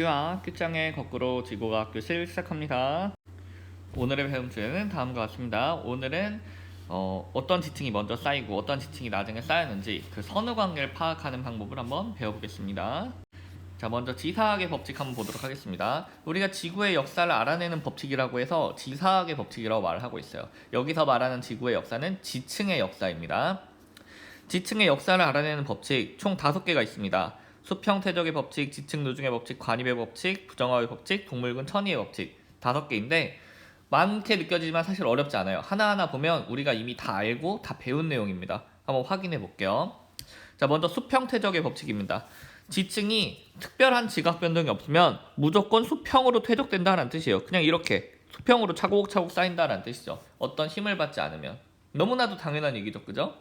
학교와 끝장의 거꾸로 지구가 학교실 시작합니다. 오늘의 배움 주제는 다음과 같습니다. 오늘은 어떤 지층이 먼저 쌓이고 어떤 지층이 나중에 쌓였는지 그 선후 관계를 파악하는 방법을 한번 배워보겠습니다. 자, 먼저 지사학의 법칙 한번 보도록 하겠습니다. 우리가 지구의 역사를 알아내는 법칙이라고 해서 지사학의 법칙이라고 말을 하고 있어요. 여기서 말하는 지구의 역사는 지층의 역사입니다. 지층의 역사를 알아내는 법칙 총 5개가 있습니다. 수평태적의 법칙, 지층 누중의 법칙, 관입의 법칙, 부정화의 법칙, 동물군 천이의 법칙 5개인데 많게 느껴지지만 사실 어렵지 않아요. 하나하나 보면 우리가 이미 다 알고 다 배운 내용입니다. 한번 확인해 볼게요. 자, 먼저 수평태적의 법칙입니다. 지층이 특별한 지각 변동이 없으면 무조건 수평으로 퇴적된다는 뜻이에요. 그냥 이렇게 수평으로 차곡차곡 쌓인다는 뜻이죠. 어떤 힘을 받지 않으면. 너무나도 당연한 얘기죠, 그죠?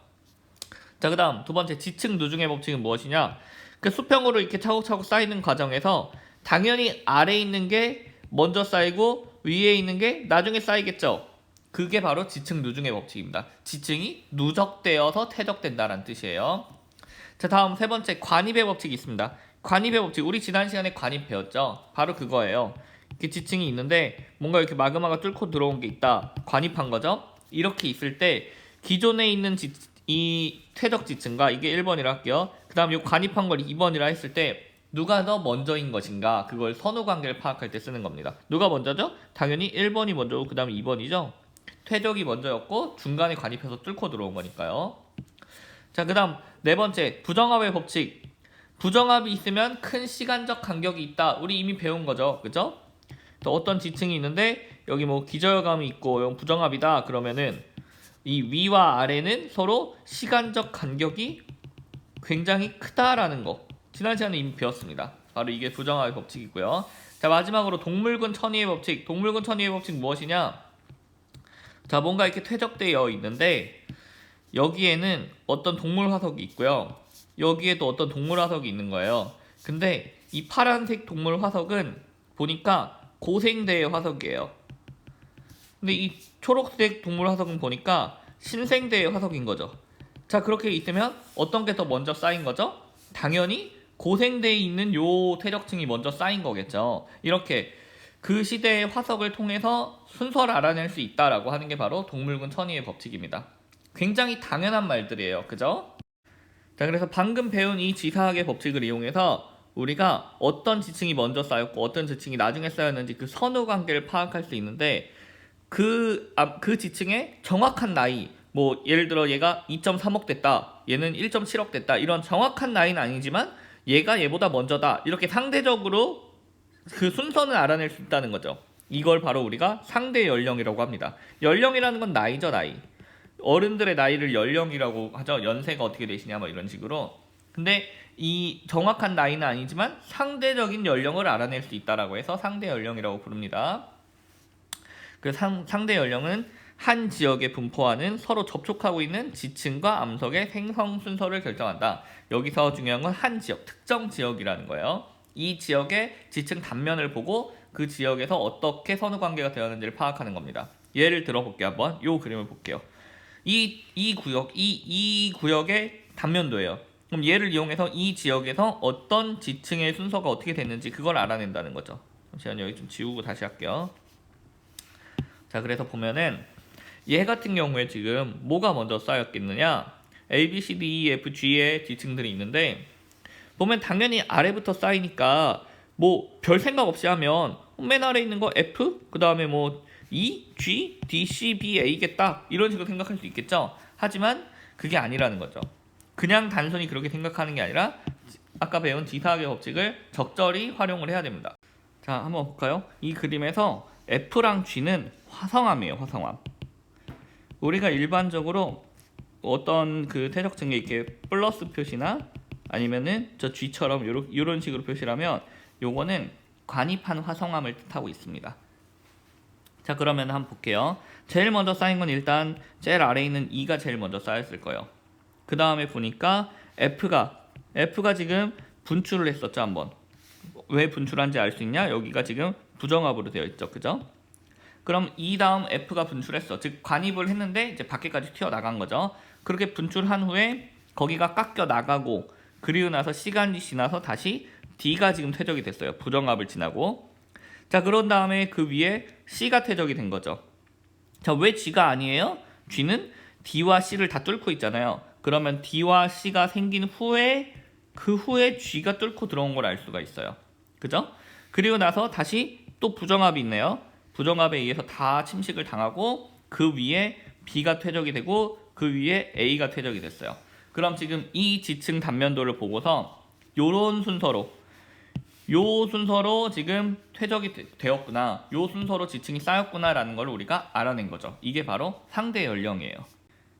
자, 그 다음 두 번째 지층 누중의 법칙은 무엇이냐? 그 수평으로 이렇게 차곡차곡 쌓이는 과정에서 당연히 아래에 있는 게 먼저 쌓이고 위에 있는 게 나중에 쌓이겠죠. 그게 바로 지층 누중의 법칙입니다. 지층이 누적되어서 퇴적된다는 뜻이에요. 자, 다음 세 번째 관입의 법칙이 있습니다. 관입의 법칙, 우리 지난 시간에 관입 배웠죠? 바로 그거예요. 이렇게 지층이 있는데 뭔가 이렇게 마그마가 뚫고 들어온 게 있다. 관입한 거죠. 이렇게 있을 때 기존에 있는 이 퇴적 지층과 이게 1번이라 할게요. 그 다음 이 관입한 걸 2번이라 했을 때 누가 더 먼저인 것인가, 그걸 선후 관계를 파악할 때 쓰는 겁니다. 누가 먼저죠? 당연히 1번이 먼저고 그 다음 2번이죠. 퇴적이 먼저였고 중간에 관입해서 뚫고 들어온 거니까요. 자, 그 다음 네 번째 부정합의 법칙. 부정합이 있으면 큰 시간적 간격이 있다. 우리 이미 배운 거죠, 그죠? 또 어떤 지층이 있는데 여기 뭐 기저감이 있고 부정합이다 그러면은 이 위와 아래는 서로 시간적 간격이 굉장히 크다라는 거 지난 시간에 이미 배웠습니다. 바로 이게 부정합의 법칙이고요. 자, 마지막으로 동물군 천이의 법칙. 동물군 천이의 법칙 무엇이냐? 자, 뭔가 이렇게 퇴적되어 있는데 여기에는 어떤 동물 화석이 있고요. 여기에도 어떤 동물 화석이 있는 거예요. 근데 이 파란색 동물 화석은 보니까 고생대의 화석이에요. 근데 이 초록색 동물 화석은 보니까 신생대의 화석인 거죠. 자, 그렇게 있으면 어떤 게 더 먼저 쌓인 거죠? 당연히 고생대에 있는 요 퇴적층이 먼저 쌓인 거겠죠. 이렇게 그 시대의 화석을 통해서 순서를 알아낼 수 있다라고 하는 게 바로 동물군 천이의 법칙입니다. 굉장히 당연한 말들이에요. 그죠? 자, 그래서 방금 배운 이 지사학의 법칙을 이용해서 우리가 어떤 지층이 먼저 쌓였고 어떤 지층이 나중에 쌓였는지 그 선후 관계를 파악할 수 있는데 그 지층의 정확한 나이, 뭐 예를 들어 얘가 2.3억 됐다, 얘는 1.7억 됐다, 이런 정확한 나이는 아니지만 얘가 얘보다 먼저다, 이렇게 상대적으로 그 순서는 알아낼 수 있다는 거죠. 이걸 바로 우리가 상대 연령이라고 합니다. 연령이라는 건 나이죠, 나이. 어른들의 나이를 연령이라고 하죠. 연세가 어떻게 되시냐 뭐 이런 식으로. 근데 이 정확한 나이는 아니지만 상대적인 연령을 알아낼 수 있다라고 해서 상대 연령이라고 부릅니다. 그 상대 연령은 한 지역에 분포하는 서로 접촉하고 있는 지층과 암석의 생성 순서를 결정한다. 여기서 중요한 건 한 지역, 특정 지역이라는 거예요. 이 지역의 지층 단면을 보고 그 지역에서 어떻게 선후 관계가 되었는지를 파악하는 겁니다. 예를 들어 볼게요. 한번 이 그림을 볼게요. 이 구역의 단면도예요. 그럼 얘를 이용해서 이 지역에서 어떤 지층의 순서가 어떻게 됐는지 그걸 알아낸다는 거죠. 잠시만요. 여기 좀 지우고 다시 할게요. 자, 그래서 보면은 얘 같은 경우에 지금 뭐가 먼저 쌓였겠느냐? A, B, C, D, E, F, G의 지층들이 있는데 보면 당연히 아래부터 쌓이니까 뭐 별 생각 없이 하면 맨 아래에 있는 거 F, 그 다음에 뭐 E, G, D, C, B, A겠다 이런 식으로 생각할 수 있겠죠. 하지만 그게 아니라는 거죠. 그냥 단순히 그렇게 생각하는 게 아니라 아까 배운 지사학의 법칙을 적절히 활용을 해야 됩니다. 자, 한번 볼까요? 이 그림에서 F랑 G는 화성암이에요. 화성암. 우리가 일반적으로 어떤 그 퇴적층에 이렇게 플러스 표시나 아니면은 저 G처럼 요런 식으로 표시를 하면 요거는 관입한 화성암을 뜻하고 있습니다. 자, 그러면 한번 볼게요. 제일 먼저 쌓인 건 일단 제일 아래에 있는 E가 제일 먼저 쌓였을 거예요. 그 다음에 보니까 F가 지금 분출을 했었죠. 한번. 왜 분출한지 알 수 있냐? 여기가 지금 부정합으로 되어 있죠. 그죠? 그럼 E 다음 F가 분출했어. 즉 관입을 했는데 이제 밖에까지 튀어나간 거죠. 그렇게 분출한 후에 거기가 깎여 나가고 그리고 나서 시간이 지나서 다시 D가 지금 퇴적이 됐어요. 부정합을 지나고. 자, 그런 다음에 그 위에 C가 퇴적이 된 거죠. 자, 왜 G가 아니에요? G는 D와 C를 다 뚫고 있잖아요. 그러면 D와 C가 생긴 후에 그 후에 G가 뚫고 들어온 걸 알 수가 있어요. 그죠? 그리고 나서 다시 또 부정합이 있네요. 부정합에 의해서 다 침식을 당하고 그 위에 B가 퇴적이 되고 그 위에 A가 퇴적이 됐어요. 그럼 지금 이 지층 단면도를 보고서 요런 순서로 요 순서로 지금 퇴적이 되었구나, 요 순서로 지층이 쌓였구나 라는 걸 우리가 알아낸 거죠. 이게 바로 상대 연령이에요.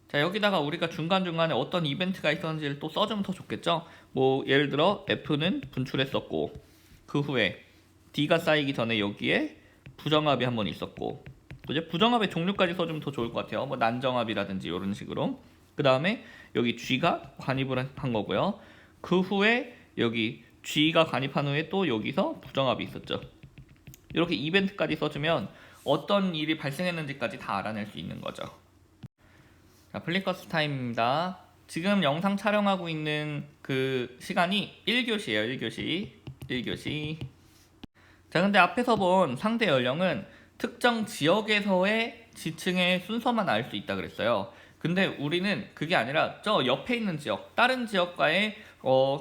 자, 여기다가 우리가 중간중간에 어떤 이벤트가 있었는지를 또 써주면 더 좋겠죠. 뭐 예를 들어 F는 분출했었고 그 후에 D가 쌓이기 전에 여기에 부정합이 한번 있었고, 그죠? 부정합의 종류까지 써주면 더 좋을 것 같아요. 뭐 난정합이라든지 이런 식으로. 그 다음에 여기 G가 관입을 한 거고요. 그 후에 여기 G가 관입한 후에 또 여기서 부정합이 있었죠. 이렇게 이벤트까지 써주면 어떤 일이 발생했는지까지 다 알아낼 수 있는 거죠. 자, 플리커스 타임입니다. 지금 영상 촬영하고 있는 그 시간이 1교시예요. 1교시. 자, 근데 앞에서 본 상대 연령은 특정 지역에서의 지층의 순서만 알 수 있다 그랬어요. 근데 우리는 그게 아니라 저 옆에 있는 지역, 다른 지역과의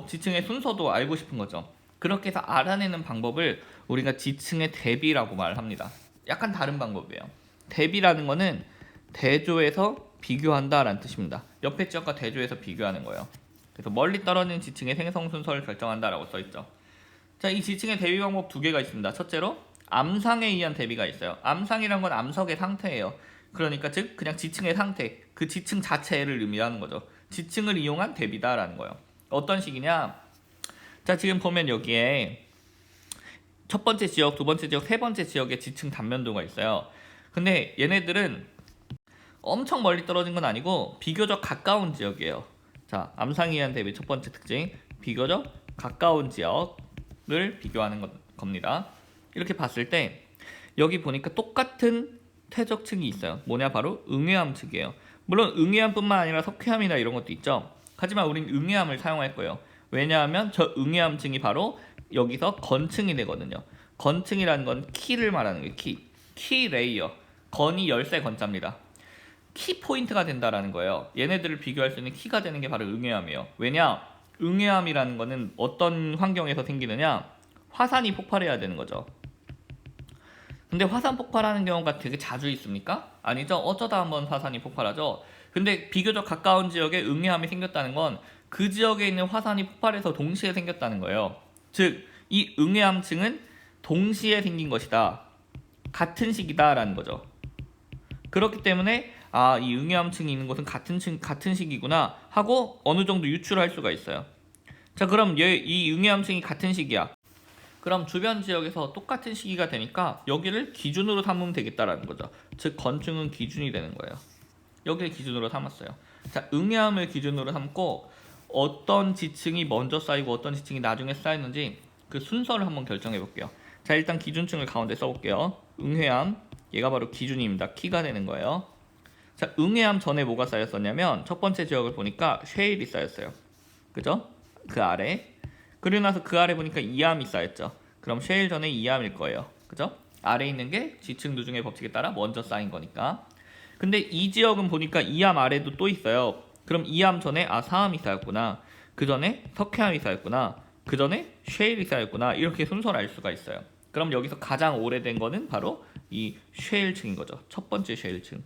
지층의 순서도 알고 싶은 거죠. 그렇게 해서 알아내는 방법을 우리가 지층의 대비라고 말합니다. 약간 다른 방법이에요. 대비라는 거는 대조해서 비교한다 라는 뜻입니다. 옆에 지역과 대조해서 비교하는 거예요. 그래서 멀리 떨어진 지층의 생성 순서를 결정한다 라고 써있죠. 자, 이 지층의 대비 방법 두 개가 있습니다. 첫째로 암상에 의한 대비가 있어요. 암상이란 건 암석의 상태예요. 그러니까 즉 그냥 지층의 상태, 그 지층 자체를 의미하는 거죠. 지층을 이용한 대비다라는 거예요. 어떤 식이냐? 자, 지금 보면 여기에 첫 번째 지역, 두 번째 지역, 세 번째 지역에 지층 단면도가 있어요. 근데 얘네들은 엄청 멀리 떨어진 건 아니고 비교적 가까운 지역이에요. 자, 암상에 의한 대비 첫 번째 특징, 비교적 가까운 지역을 비교하는 겁니다. 이렇게 봤을 때 여기 보니까 똑같은 퇴적층이 있어요. 뭐냐? 바로 응해암 측이에요. 물론 응해암뿐만 아니라 석회암이나 이런 것도 있죠. 하지만 우린 응해암을 사용할 거예요. 왜냐하면 저 응해암층이 바로 여기서 건층이 되거든요. 건층이라는 건 키를 말하는 거예요. 키 레이어. 건이 열쇠 건자입니다. 키 포인트가 된다라는 거예요. 얘네들을 비교할 수 있는 키가 되는 게 바로 응해암이에요. 왜냐? 응해암이라는 거는 어떤 환경에서 생기느냐? 화산이 폭발해야 되는 거죠. 근데 화산 폭발하는 경우가 되게 자주 있습니까? 아니죠. 어쩌다 한번 화산이 폭발하죠. 근데 비교적 가까운 지역에 응해암이 생겼다는 건 그 지역에 있는 화산이 폭발해서 동시에 생겼다는 거예요. 즉, 이 응해암층은 동시에 생긴 것이다. 같은 시기다 라는 거죠. 그렇기 때문에 이 응해암층이 있는 곳은 같은 시기구나 하고 어느 정도 유출할 수가 있어요. 자, 그럼 이 응해암층이 같은 시기야. 그럼 주변 지역에서 똑같은 시기가 되니까 여기를 기준으로 삼으면 되겠다라는 거죠. 즉, 건층은 기준이 되는 거예요. 여기를 기준으로 삼았어요. 자, 응해암을 기준으로 삼고 어떤 지층이 먼저 쌓이고 어떤 지층이 나중에 쌓였는지 그 순서를 한번 결정해 볼게요. 자, 일단 기준층을 가운데 써볼게요. 응해암, 얘가 바로 기준입니다. 키가 되는 거예요. 자, 응해암 전에 뭐가 쌓였었냐면 첫 번째 지역을 보니까 쉐일이 쌓였어요. 그죠? 그 아래. 그리고 나서 그 아래 보니까 이암이 쌓였죠. 그럼 쉐일 전에 이암일 거예요. 그죠? 아래 있는 게 지층 누중의 법칙에 따라 먼저 쌓인 거니까. 근데 이 지역은 보니까 이암 아래도 또 있어요. 그럼 이암 전에 사암이 쌓였구나. 그 전에 석회암이 쌓였구나. 그 전에 쉐일이 쌓였구나. 이렇게 순서를 알 수가 있어요. 그럼 여기서 가장 오래된 거는 바로 이 쉐일층인 거죠. 첫 번째 쉐일층.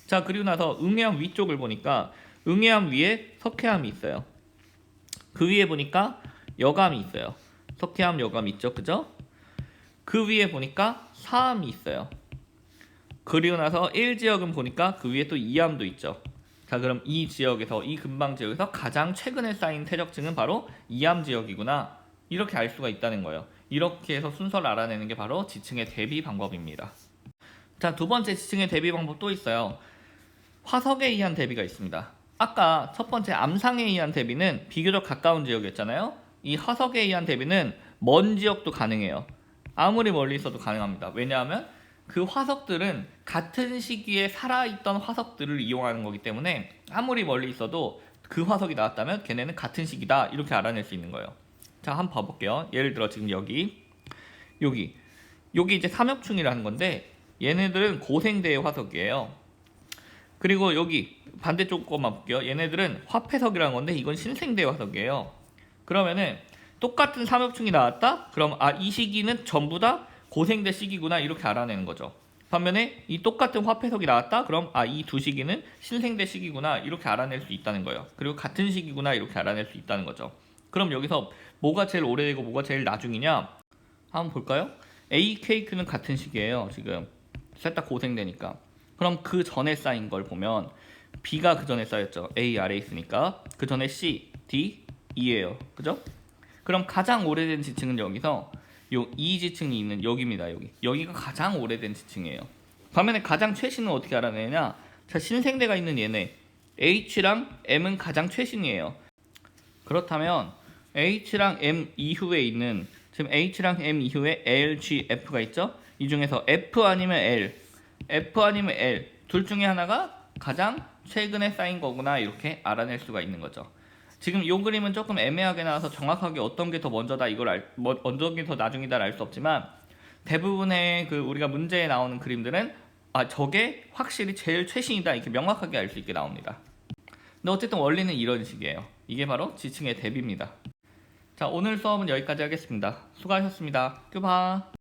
자, 그리고 나서 응해암 위쪽을 보니까 응해암 위에 석회암이 있어요. 그 위에 보니까 여감이 있어요. 석회암, 여감 있죠, 그죠? 그 위에 보니까 사암이 있어요. 그리고 나서 1지역은 보니까 그 위에 또 2암도 있죠. 자, 그럼 이 지역에서, 이 근방 지역에서 가장 최근에 쌓인 퇴적층은 바로 2암 지역이구나. 이렇게 알 수가 있다는 거예요. 이렇게 해서 순서를 알아내는 게 바로 지층의 대비 방법입니다. 자, 두 번째 지층의 대비 방법 또 있어요. 화석에 의한 대비가 있습니다. 아까 첫 번째 암상에 의한 대비는 비교적 가까운 지역이었잖아요. 이 화석에 의한 대비는 먼 지역도 가능해요. 아무리 멀리 있어도 가능합니다. 왜냐하면 그 화석들은 같은 시기에 살아있던 화석들을 이용하는 거기 때문에 아무리 멀리 있어도 그 화석이 나왔다면 걔네는 같은 시기다 이렇게 알아낼 수 있는 거예요. 자, 한번 봐볼게요. 예를 들어 지금 여기 이제 삼엽충이라는 건데 얘네들은 고생대의 화석이에요. 그리고 여기 반대쪽 것만 볼게요. 얘네들은 화폐석이라는 건데 이건 신생대의 화석이에요. 그러면은 똑같은 삼엽충이 나왔다? 그럼 이 시기는 전부 다 고생대 시기구나 이렇게 알아내는 거죠. 반면에 이 똑같은 화폐석이 나왔다? 그럼 이 두 시기는 신생대 시기구나 이렇게 알아낼 수 있다는 거예요. 그리고 같은 시기구나 이렇게 알아낼 수 있다는 거죠. 그럼 여기서 뭐가 제일 오래되고 뭐가 제일 나중이냐? 한번 볼까요? A, K는 같은 시기예요. 지금 셋 다 고생대니까. 그럼 그 전에 쌓인 걸 보면 B가 그 전에 쌓였죠. A 아래에 있으니까. 그 전에 C, D, E예요. 그죠? 그럼 가장 오래된 지층은 여기서 요 E 지층이 있는 여기입니다. 여기가 가장 오래된 지층이에요. 반면에 가장 최신은 어떻게 알아내냐? 자, 신생대가 있는 얘네 H랑 M은 가장 최신이에요. 그렇다면 H랑 M 이후에 있는 지금 H랑 M 이후에 L, G, F가 있죠? 이 중에서 F 아니면 L 둘 중에 하나가 가장 최근에 쌓인 거구나 이렇게 알아낼 수가 있는 거죠. 지금 이 그림은 조금 애매하게 나와서 정확하게 어떤 게 더 먼저다 어떤 게 더 나중이다 알 수 없지만 대부분의 우리가 문제에 나오는 그림들은 저게 확실히 제일 최신이다 이렇게 명확하게 알 수 있게 나옵니다. 근데 어쨌든 원리는 이런 식이에요. 이게 바로 지층의 대비입니다. 자, 오늘 수업은 여기까지 하겠습니다. 수고하셨습니다. 큐바.